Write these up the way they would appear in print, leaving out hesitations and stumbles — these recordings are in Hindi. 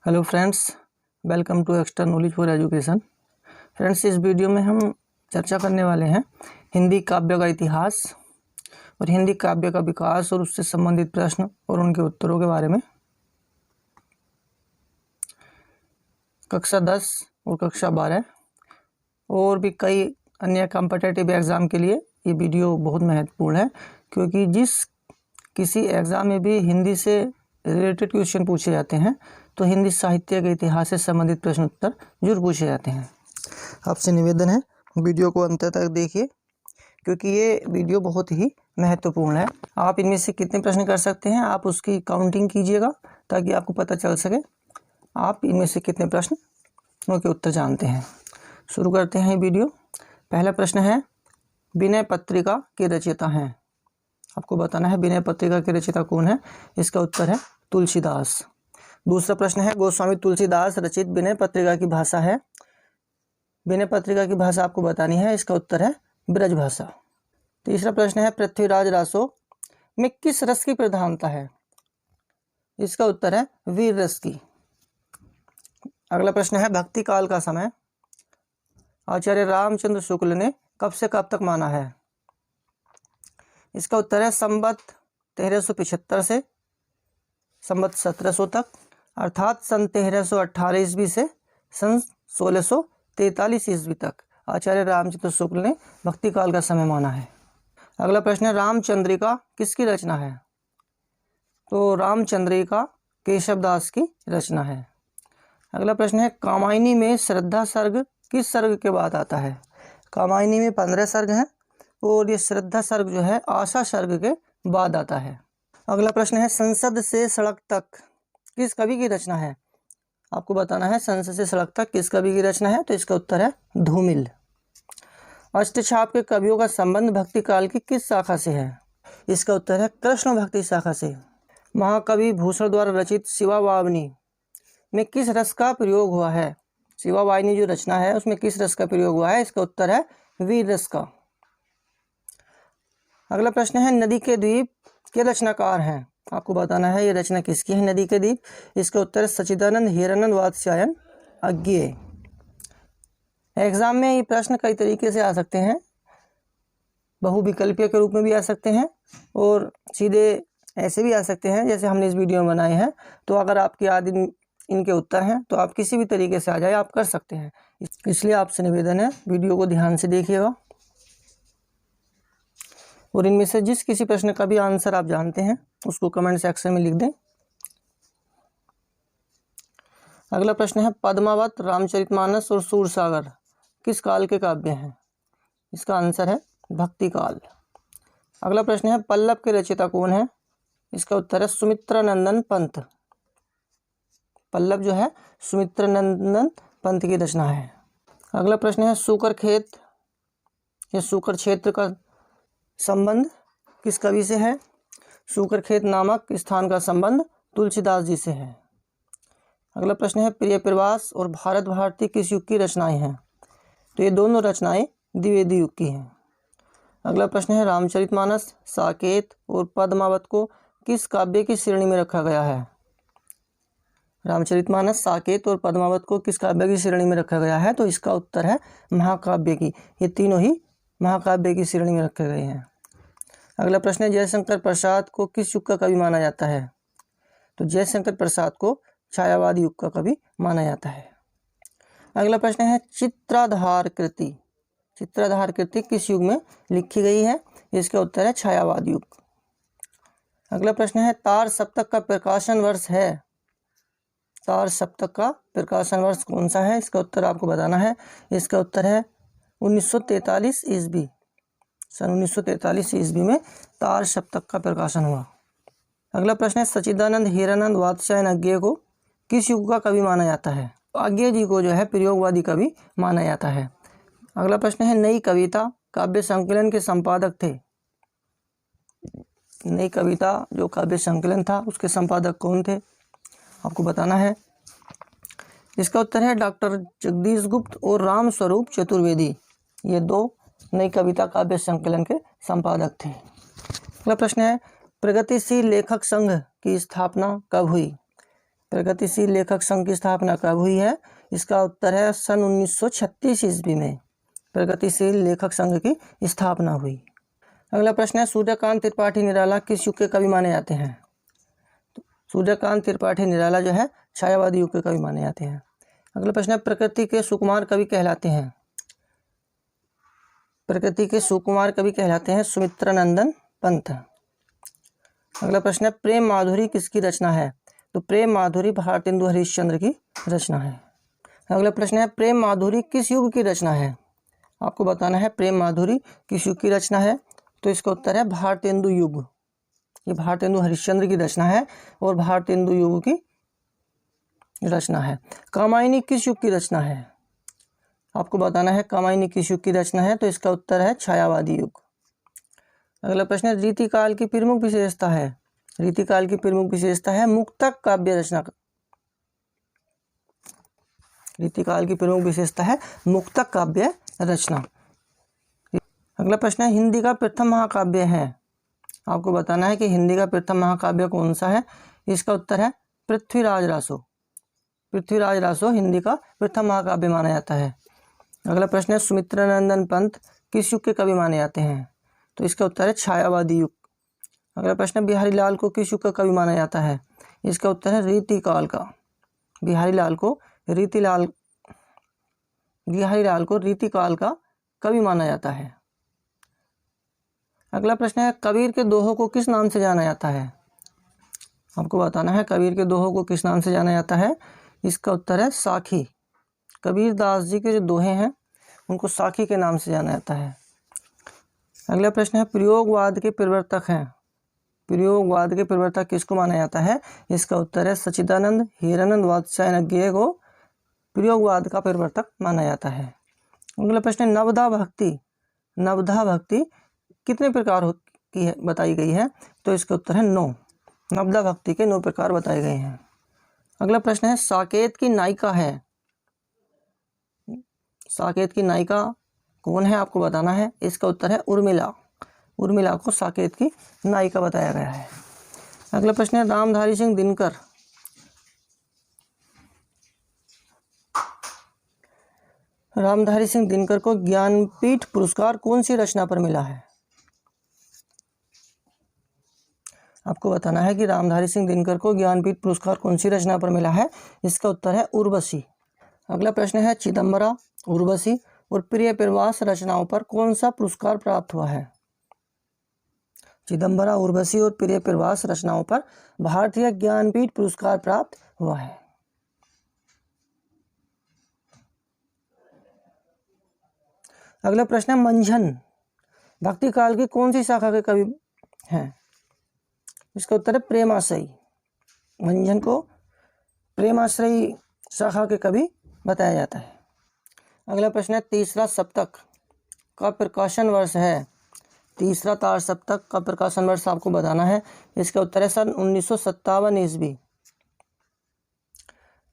Hello friends, welcome to extra knowledge for education. Friends, इस वीडियो में हम चर्चा करने वाले हैं हिंदी काव्य का इतिहास और हिंदी काव्य का विकास और उससे संबंधित प्रश्न और उनके उत्तरों के बारे में। कक्षा 10 और कक्षा 12 और भी कई अन्य कॉम्पिटिटिव एग्ज़ाम के लिए ये वीडियो बहुत महत्वपूर्ण है, क्योंकि जिस किसी एग्ज़ाम में भी हिंदी से रिलेटेड क्वेश्चन पूछे जाते हैं तो हिंदी साहित्य के इतिहास से संबंधित प्रश्न उत्तर जरूर पूछे जाते हैं। आपसे निवेदन है वीडियो को अंत तक देखिए, क्योंकि ये वीडियो बहुत ही महत्वपूर्ण है। आप इनमें से कितने प्रश्न कर सकते हैं आप उसकी काउंटिंग कीजिएगा, ताकि आपको पता चल सके आप इनमें से कितने प्रश्नों के उत्तर जानते हैं। शुरू करते हैं वीडियो। पहला प्रश्न है, विनय पत्रिका के रचयिता हैं। आपको बताना है विनय पत्रिका के रचयिता कौन है। इसका उत्तर है तुलसीदास। दूसरा प्रश्न है, गोस्वामी तुलसीदास रचित विनय पत्रिका की भाषा है। विनय पत्रिका की भाषा आपको बतानी है। इसका उत्तर है ब्रज भाषा। तीसरा प्रश्न है, पृथ्वीराज रासो में किस रस की प्रधानता है। इसका उत्तर है वीर रस की। अगला प्रश्न है, भक्ति काल का समय आचार्य रामचंद्र शुक्ल ने कब से कब तक माना है। इसका उत्तर है संवत 1375 से संवत 1700 तक, अर्थात सन 1318 ईस्वी से सन 1643 ईस्वी तक आचार्य रामचंद्र शुक्ल ने भक्ति काल का समय माना है। अगला प्रश्न है, रामचंद्रिका किसकी रचना है। तो रामचंद्रिका केशव दास की रचना है। अगला प्रश्न है, कामायनी में श्रद्धा सर्ग किस सर्ग के बाद आता है। कामायनी में 15 सर्ग हैं और ये श्रद्धा सर्ग जो है आशा सर्ग के बाद आता है। अगला प्रश्न है, संसद से सड़क तक किस कवि की रचना है। आपको बताना है संसद से सड़क तक किस कवि की रचना है। तो इसका उत्तर है धूमिल। अष्टछाप के कवियों का संबंध भक्ति काल की किस शाखा से है। इसका उत्तर है कृष्ण भक्ति शाखा से। महाकवि भूषण द्वारा रचित शिवावाहिनी में किस रस का प्रयोग हुआ है। शिवावाहिनी जो रचना है उसमें किस रस का प्रयोग हुआ है। इसका उत्तर है वीर रस का। अगला प्रश्न है, नदी के द्वीप के रचनाकार हैं। आपको बताना है ये रचना किसकी है नदी के द्वीप। इसका उत्तर है सच्चिदानंद हीरानंद वात्स्यायन अज्ञेय। एग्जाम में ये प्रश्न कई तरीके से आ सकते हैं, बहुविकल्पीय के रूप में भी आ सकते हैं और सीधे ऐसे भी आ सकते हैं जैसे हमने इस वीडियो में बनाए हैं। तो अगर आपके आदि इनके उत्तर हैं तो आप किसी भी तरीके से आ जाए, आप कर सकते हैं। इसलिए आपसे निवेदन है वीडियो को ध्यान से देखिएगा और इनमें से जिस किसी प्रश्न का भी आंसर आप जानते हैं उसको कमेंट सेक्शन में लिख दें। अगला प्रश्न है, पद्मावत, रामचरितमानस और सूरसागर किस काल के काव्य हैं। इसका आंसर है भक्ति काल। अगला प्रश्न है, पल्लव के रचयिता कौन है। इसका उत्तर है सुमित्रानंदन पंत। पल्लव जो है सुमित्रानंदन पंत की रचना है। अगला प्रश्न है, सूकर खेत या सूकर क्षेत्र का संबंध किस कवि से है। सूकर खेत नामक स्थान का संबंध तुलसीदास जी से है। अगला प्रश्न है, प्रिय प्रवास और भारत भारती किस युग की रचनाएं हैं। तो ये दोनों रचनाएं द्विवेदी युग की हैं। अगला प्रश्न है, रामचरितमानस, साकेत और पद्मावत को किस काव्य की श्रेणी में रखा गया है। रामचरितमानस, साकेत और पद्मावत को किस काव्य की श्रेणी में रखा गया है। तो इसका उत्तर है महाकाव्य की। ये तीनों ही महाकाव्य की श्रेणी में रखे गए हैं। अगला प्रश्न है, जयशंकर प्रसाद को किस युग का कवि माना जाता है। तो जयशंकर प्रसाद को छायावादी युग का कवि माना जाता है। अगला प्रश्न है, चित्राधार कृति। चित्राधार कृति किस युग में लिखी गई है। इसका उत्तर है छायावाद युग। अगला प्रश्न है, तार सप्तक का प्रकाशन वर्ष है। तार सप्तक का प्रकाशन वर्ष कौन सा है। इसका उत्तर आपको बताना है। इसका उत्तर है 1943 ईस्वी। सन 1943 ईस्वी में तार सप्तक का प्रकाशन हुआ। अगला प्रश्न है, सच्चिदानंद हीरानंद वात्स्यायन अज्ञेय को किस युग का कवि माना जाता है। अज्ञेय जी को जो है प्रयोगवादी कवि माना जाता है। अगला प्रश्न है, नई कविता काव्य संकलन के संपादक थे। नई कविता जो काव्य संकलन था उसके संपादक कौन थे, आपको बताना है। इसका उत्तर है डॉक्टर जगदीश गुप्त और राम स्वरूप चतुर्वेदी। ये दो नई कविता काव्य संकलन के संपादक थे। अगला प्रश्न है, प्रगतिशील लेखक संघ की स्थापना कब हुई। प्रगतिशील लेखक संघ की स्थापना कब हुई है? इसका उत्तर है सन 1936 ईस्वी में प्रगतिशील लेखक संघ की स्थापना हुई। अगला प्रश्न है सूर्यकांत त्रिपाठी निराला किस युग के कवि माने जाते हैं? तो सूर्यकांत त्रिपाठी निराला जो है छायावादी युग के कवि माने जाते हैं। अगला प्रश्न है प्रकृति के सुकुमार कवि कहलाते हैं? प्रकृति के सुकुमार कवि कहलाते हैं सुमित्रानंदन पंत। अगला प्रश्न है प्रेम माधुरी किसकी रचना है? तो प्रेम माधुरी भारतेंदु हरिश्चंद्र की रचना है। अगला प्रश्न है प्रेम माधुरी किस युग की रचना है? आपको बताना है प्रेम माधुरी किस युग की रचना है। तो इसका उत्तर है भारतेंदु युग। ये भारतेंदु हरिश्चंद्र की रचना है और भारतेंदु युग की रचना है। कामायनी किस युग की रचना है? आपको बताना है कामायनी किस युग की रचना है। तो इसका उत्तर है छायावादी युग। अगला प्रश्न है रीतिकाल की प्रमुख विशेषता है? रीतिकाल की प्रमुख विशेषता है मुक्तक काव्य रचना। रीतिकाल की प्रमुख विशेषता है मुक्तक काव्य रचना। अगला प्रश्न है हिंदी का प्रथम महाकाव्य है? आपको बताना है कि हिंदी का प्रथम महाकाव्य कौन सा है। इसका उत्तर है पृथ्वीराज रासो। पृथ्वीराज रासो हिंदी का प्रथम महाकाव्य माना जाता है। अगला प्रश्न है सुमित्रानंदन पंत किस युग के कवि माने जाते हैं? तो इसका उत्तर है छायावादी युग। अगला प्रश्न है बिहारी लाल को किस युग का कवि माना जाता है? इसका उत्तर है रीतिकाल का। बिहारी लाल को रीतिकाल का कवि माना जाता है। अगला प्रश्न है कबीर के दोहों को किस नाम से जाना जाता है? आपको बताना है कबीर के दोहों को किस नाम से जाना जाता है। इसका उत्तर है साखी। कबीर दास जी के जो दोहे हैं उनको साखी के नाम से जाना जाता है। अगला प्रश्न है प्रयोगवाद के प्रवर्तक हैं? प्रयोगवाद के प्रवर्तक किसको माना जाता है? इसका उत्तर है सच्चिदानंद हीरानंद वात्स्यायन को प्रयोगवाद का प्रवर्तक माना जाता है। अगला प्रश्न है नवधा भक्ति कितने प्रकार की है बताई गई है? तो इसका उत्तर है 9। नवधा भक्ति के 9 प्रकार बताए गए हैं। अगला प्रश्न है साकेत की नायिका है? साकेत की नायिका कौन है आपको बताना है। इसका उत्तर है उर्मिला। उर्मिला को साकेत की नायिका बताया गया है। अगला प्रश्न है रामधारी सिंह दिनकर को ज्ञानपीठ पुरस्कार कौन सी रचना पर मिला है? आपको बताना है कि रामधारी सिंह दिनकर को ज्ञानपीठ पुरस्कार कौन सी रचना पर मिला है। इसका उत्तर है उर्वशी। अगला प्रश्न है चिदम्बरा, उर्वशी और प्रिय प्रवास रचनाओं पर कौन सा पुरस्कार प्राप्त हुआ है? चिदम्बरा, उर्वशी और प्रिय प्रवास रचनाओं पर भारतीय ज्ञानपीठ पुरस्कार प्राप्त हुआ है। अगला प्रश्न है मंझन भक्ति काल की कौन सी शाखा के कवि हैं? इसका उत्तर है प्रेमाश्रयी। मंझन को प्रेमाश्रयी शाखा के कवि बताया जाता है। अगला प्रश्न है तीसरा सप्तक का प्रकाशन वर्ष है? तीसरा तार सप्तक का प्रकाशन वर्ष आपको बताना है। इसका उत्तर है सन 1957 ईस्वी।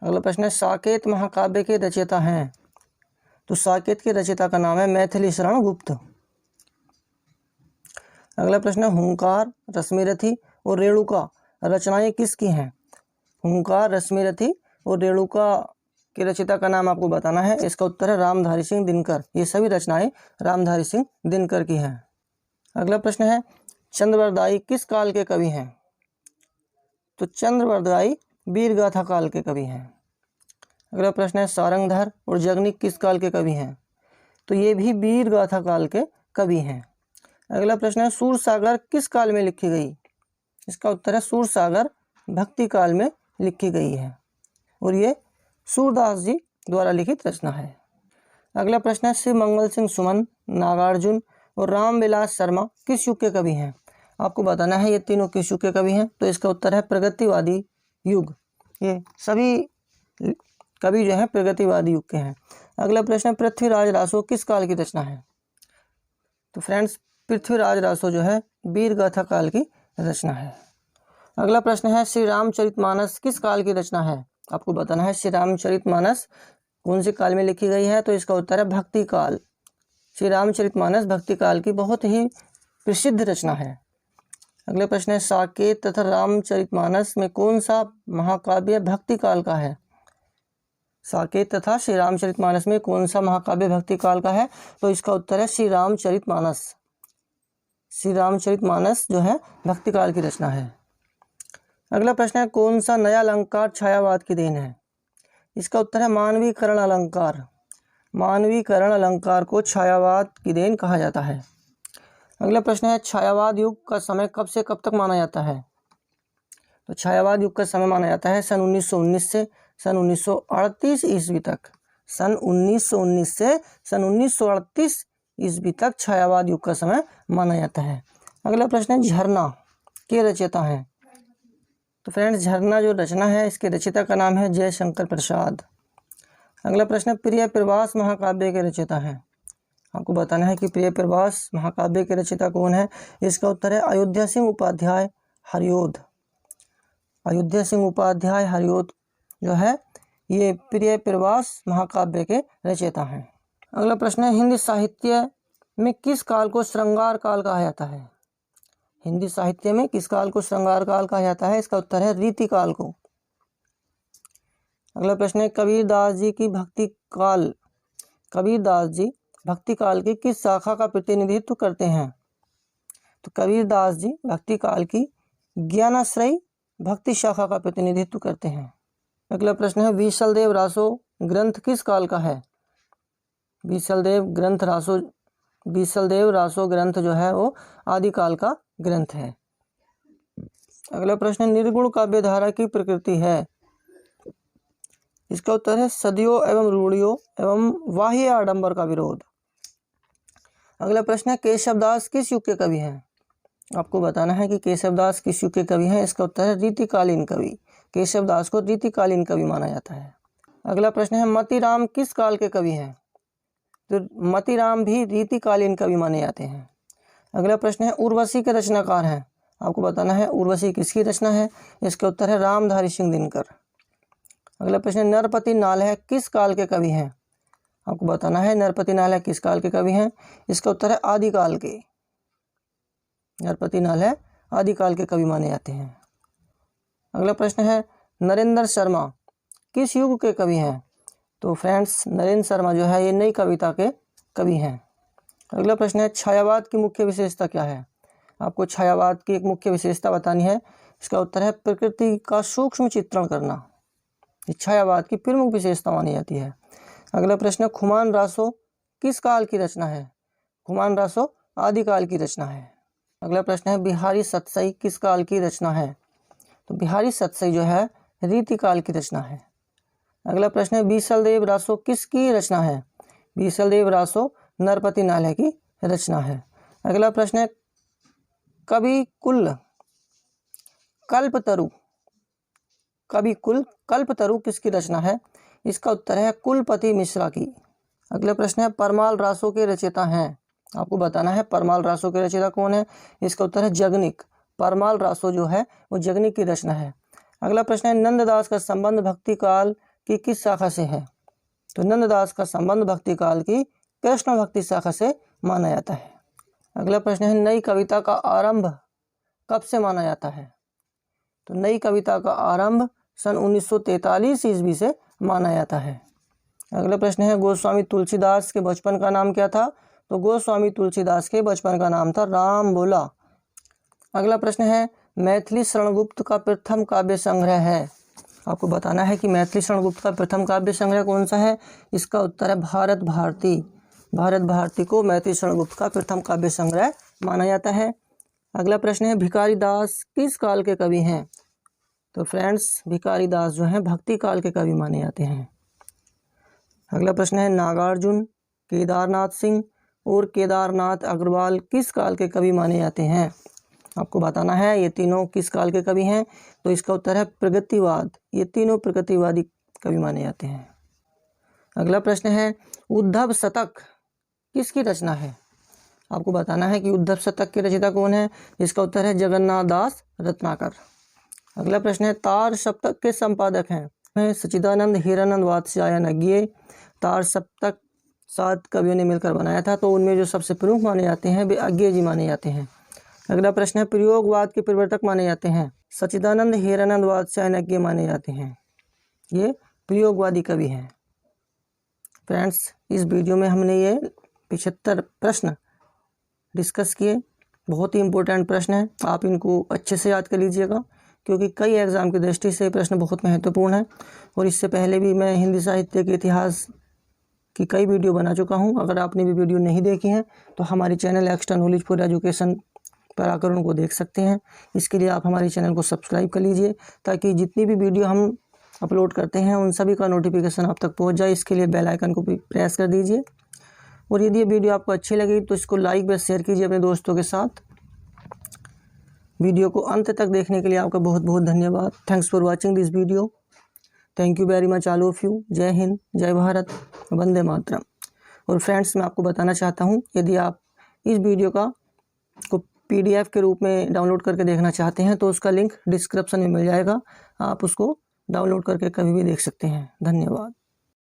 अगला प्रश्न है साकेत महाकाव्य के रचयिता हैं? तो साकेत के रचयिता का नाम है मैथिली शरण गुप्त। अगला प्रश्न है हुंकार, रश्मिरथी और रेणुका रचनाएं किसकी हैं? हुंकार, रश्मिरथी और रेणुका के रचयिता का नाम आपको बताना है। इसका उत्तर है रामधारी सिंह दिनकर। ये सभी रचनाएं रामधारी सिंह दिनकर की हैं। अगला प्रश्न है चंद्रवरदाई किस काल के कवि हैं? तो चंद्रवरदाई वीरगाथा काल के कवि हैं। अगला प्रश्न है सारंगधर और जगनिक किस काल के कवि हैं? तो ये भी वीरगाथा काल के कवि हैं। अगला प्रश्न है सूरसागर किस काल में लिखी गई? इसका उत्तर है सूरसागर भक्ति काल में लिखी गई है और ये सूरदास जी द्वारा लिखित रचना है। अगला प्रश्न है श्री मंगल सिंह सुमन, नागार्जुन और रामविलास शर्मा किस युग के कवि हैं? आपको बताना है ये तीनों किस युग के कवि हैं। तो इसका उत्तर है प्रगतिवादी युग। ये सभी कवि जो हैं प्रगतिवादी युग के हैं। अगला प्रश्न है पृथ्वीराज रासो किस काल की रचना है? तो फ्रेंड्स पृथ्वीराज रासो जो है वीरगाथा काल की रचना है। अगला प्रश्न है श्री रामचरितमानस किस काल की रचना है? आपको बताना है श्री रामचरितमानस कौन से काल में लिखी गई है? तो इसका उत्तर है भक्ति काल। श्री रामचरितमानस भक्ति काल की बहुत ही प्रसिद्ध रचना है। अगले प्रश्न है साकेत तथा रामचरितमानस में कौन सा महाकाव्य भक्ति काल का है? साकेत तथा श्री रामचरितमानस में कौन सा महाकाव्य भक्ति काल का है? तो इसका उत्तर है श्री रामचरितमानस। श्री रामचरितमानस जो है भक्ति काल की रचना है। अगला प्रश्न है कौन सा नया अलंकार छायावाद की देन है? इसका उत्तर है मानवीकरण अलंकार। मानवीकरण अलंकार को छायावाद की देन कहा जाता है। अगला प्रश्न है छायावाद युग का समय कब से कब तक माना जाता है? तो छायावाद युग का समय माना जाता है सन 1919 से सन 1938 ईस्वी तक। सन 1919 से सन 1938 ईस्वी तक छायावाद युग का समय माना जाता है। अगला प्रश्न है झरना के रचयिता हैं? तो फ्रेंड्स झरना जो रचना है इसके रचयिता का नाम है जयशंकर प्रसाद। अगला प्रश्न है प्रिय प्रवास महाकाव्य के रचयिता हैं? आपको बताना है कि प्रिय प्रवास महाकाव्य के रचयिता कौन है? इसका उत्तर है अयोध्या सिंह उपाध्याय हरिओद। अयोध्या सिंह उपाध्याय हरिओद जो है ये प्रिय प्रवास महाकाव्य के रचयिता हैं। अगला प्रश्न है हिंदी साहित्य में किस काल को श्रृंगार काल कहा जाता है? हिंदी साहित्य में किस काल को श्रृंगार काल कहा जाता है? इसका उत्तर है रीति काल को। अगला प्रश्न है कबीरदास जी की कबीरदास जी भक्ति काल की किस शाखा का प्रतिनिधित्व करते हैं? तो कबीरदास जी भक्ति काल की ज्ञानाश्रयी भक्ति शाखा का प्रतिनिधित्व करते हैं। अगला प्रश्न है बीसलदेव रासो ग्रंथ किस काल का है? बीसलदेव रासो ग्रंथ जो है वो आदिकाल का ग्रंथ है। अगला प्रश्न निर्गुण काव्य धारा की प्रकृति है? इसका उत्तर है सदियों एवं रूढ़ियों एवं बाह्य आडंबर का विरोध। अगला प्रश्न है केशवदास किस युग के कवि हैं? आपको बताना है कि केशवदास किस युग के कवि हैं। इसका उत्तर है रीतिकालीन कवि। केशवदास को रीतिकालीन कवि माना जाता है। अगला प्रश्न है मतीराम किस काल के कवि हैं? तो मतीराम भी रीतिकालीन कवि माने जाते हैं। अगला प्रश्न है उर्वशी के रचनाकार हैं? आपको बताना है उर्वशी किसकी रचना है। इसका उत्तर है रामधारी सिंह दिनकर। अगला प्रश्न है नरपति नालय किस काल के कवि हैं? आपको बताना है नरपति नालय किस काल के कवि हैं। इसका उत्तर है आदिकाल के। नरपति नालय आदिकाल के कवि माने जाते हैं। अगला प्रश्न है नरेंद्र शर्मा किस युग के कवि हैं? तो फ्रेंड्स नरेंद्र शर्मा जो है ये नई कविता के कवि हैं। अगला प्रश्न है छायावाद की मुख्य विशेषता क्या है? आपको छायावाद की एक मुख्य विशेषता बतानी है। इसका उत्तर है प्रकृति का सूक्ष्म चित्रण करना। ये छायावाद की प्रमुख विशेषता मानी जाती है। अगला प्रश्न है खुमान रासो किस काल की रचना है? खुमान रासो आदिकाल की रचना है। अगला प्रश्न है बिहारी सतसई किस काल की रचना है? तो बिहारी सतसई जो है रीतिकाल की रचना है। अगला प्रश्न है बीसलदेव रासो किसकी रचना है? बीसलदेव रासो नरपति नालय की रचना है। अगला प्रश्न है कल्पतरु किसकी रचना है? इसका उत्तर है कुलपति मिश्रा की। अगला प्रश्न है परमाल रासो के रचयिता हैं? आपको बताना है परमाल रासो के रचयिता कौन है। इसका उत्तर है जगनिक। परमाल रासो जो है वो जगनिक की रचना है। अगला प्रश्न है नंददास का संबंध भक्ति काल की किस शाखा से है? तो नंददास का संबंध भक्ति काल की कृष्ण भक्ति शाखा से माना जाता है। अगला प्रश्न है नई कविता का आरंभ कब से माना जाता है? तो नई कविता का आरंभ सन 1943 ईस्वी से माना जाता है। अगला प्रश्न है गोस्वामी तुलसीदास के बचपन का नाम क्या था? तो गोस्वामी तुलसीदास के बचपन का नाम था राम बोला। अगला प्रश्न है मैथिली शरणगुप्त का प्रथम काव्य संग्रह है? आपको बताना है कि मैथिली शरणगुप्त का प्रथम काव्य संग्रह कौन सा है। इसका उत्तर है भारत भारती। भारत भारती को मैथिली शरणगुप्त का प्रथम काव्य संग्रह माना जाता है। अगला प्रश्न है भिखारी दास किस काल के कवि हैं? तो फ्रेंड्स भिखारी दास जो हैं भक्ति काल के कवि माने जाते हैं। अगला प्रश्न है नागार्जुन, केदारनाथ सिंह और केदारनाथ अग्रवाल किस काल के कवि माने जाते हैं? आपको बताना है ये तीनों किस काल के कवि हैं। तो इसका उत्तर है प्रगतिवाद। ये तीनों प्रगतिवादी कवि माने जाते हैं। अगला प्रश्न है उद्धव शतक किसकी रचना है? आपको बताना है कि उद्धव शतक के रचयिता कौन है। इसका उत्तर है जगन्नाथ दास रत्नाकर। अगला प्रश्न है तार सप्तक के संपादक हैं? सच्चिदानंद, हीरानंद, वात्स्यायन, अज्ञेय। तार सप्तक 7 कवियों ने मिलकर बनाया था, तो उनमें जो सबसे प्रमुख माने जाते हैं वे अज्ञेय जी माने जाते हैं। अगला प्रश्न है, प्रयोगवाद के प्रवर्तक माने जाते हैं। सच्चिदानंद हेरानंदवाद से अनज्ञ माने जाते हैं। ये प्रयोगवादी कवि हैं। फ्रेंड्स, इस वीडियो में हमने ये 75 प्रश्न डिस्कस किए। बहुत ही इम्पोर्टेंट प्रश्न है, आप इनको अच्छे से याद कर लीजिएगा, क्योंकि कई एग्ज़ाम की दृष्टि से प्रश्न बहुत महत्वपूर्ण है। और इससे पहले भी मैं हिंदी साहित्य के इतिहास की कई वीडियो बना चुका हूं। अगर आपने भी वीडियो नहीं देखी हैं तो हमारी channel extra knowledge for education पर आकर उनको देख सकते हैं। इसके लिए आप हमारे चैनल को सब्सक्राइब कर लीजिए, ताकि जितनी भी वीडियो हम अपलोड करते हैं उन सभी का नोटिफिकेशन आप तक पहुंच जाए। इसके लिए बेल आइकन को भी प्रेस कर दीजिए। और यदि ये वीडियो आपको अच्छी लगी तो इसको लाइक व शेयर कीजिए अपने दोस्तों के साथ। वीडियो को अंत तक देखने के लिए आपका बहुत बहुत धन्यवाद। Thanks for watching this video. Thank you very much all of you. जय हिंद, जय भारत, वंदे मातरम। और फ्रेंड्स, मैं आपको बताना चाहता हूँ, यदि आप इस वीडियो को PDF के रूप में डाउनलोड करके देखना चाहते हैं तो उसका लिंक डिस्क्रिप्शन में मिल जाएगा। आप उसको डाउनलोड करके कभी भी देख सकते हैं। धन्यवाद।